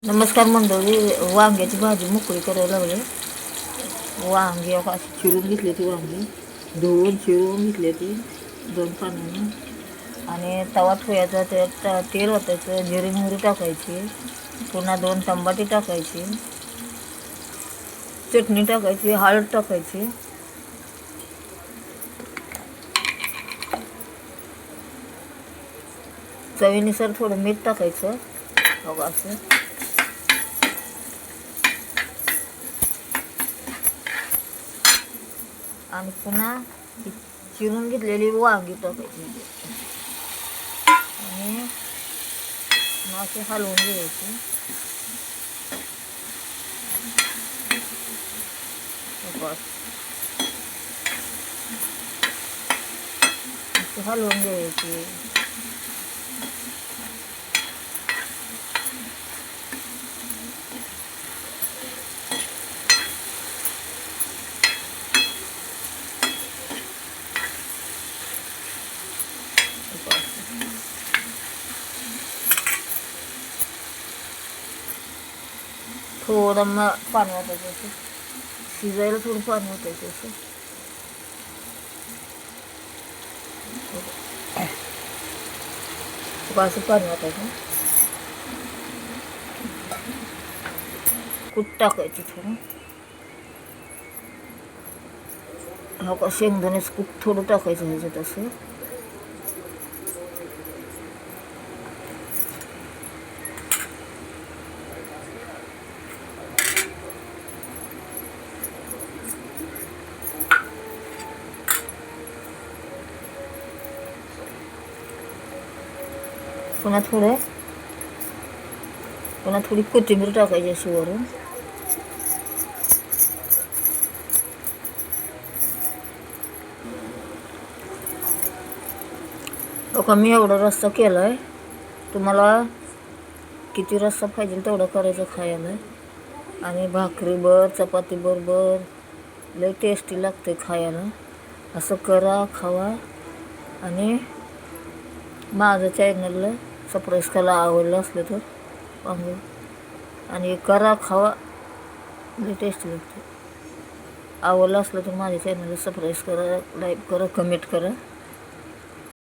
नमस्कार मंडळी, वांग्याची भाजी मोकळी करायला लागले. वांगी अशी चिरून घेतली ती, वांगी धुवून चिरून घेतली ती 2 पाण्याने. आणि तवा ठेवायचा, त्यात तेल ओतायचं, जिरी मोहरी टाकायची, पुन्हा 2 टमाटे टाकायची, चटणी टाकायची, हळद टाकायची, चवीनुसार थोडं मीठ टाकायचं. बघा असं आणि पुन्हा चिरून घेतलेली वांगी टाकायची आणि असे हलवून घ्यायची. हलवून घ्यायची. थोडं मग पाणी वाटायचं, असं शिजायला थोडं पाणी वाटायचं, असं पाणी वाटायचं. कूट टाकायची थोडं. हो का, शेंगदाण्याचं कूट थोडं टाकायचं ह्याच्यात असं. पुन्हा थोडी कोथिंबीर टाकायची अशी वरून. बघा, मी एवढा रस्सा केला आहे. तुम्हाला किती रस्सा पाहिजे तेवढं करायचं खायला. आणि भाकरीबर चपातीबरोबर लय टेस्टी लागते खायला. असं करा, खावा. आणि माझं चॅनलला सबस्क्राईब करायला आवडलं असलं तर वांग, आणि करा, खावा, लय टेस्टी लागते. आवडलं असलं तर माझ्या चॅनलला सबस्क्राईब करा, लाईक करा, कमेंट करा.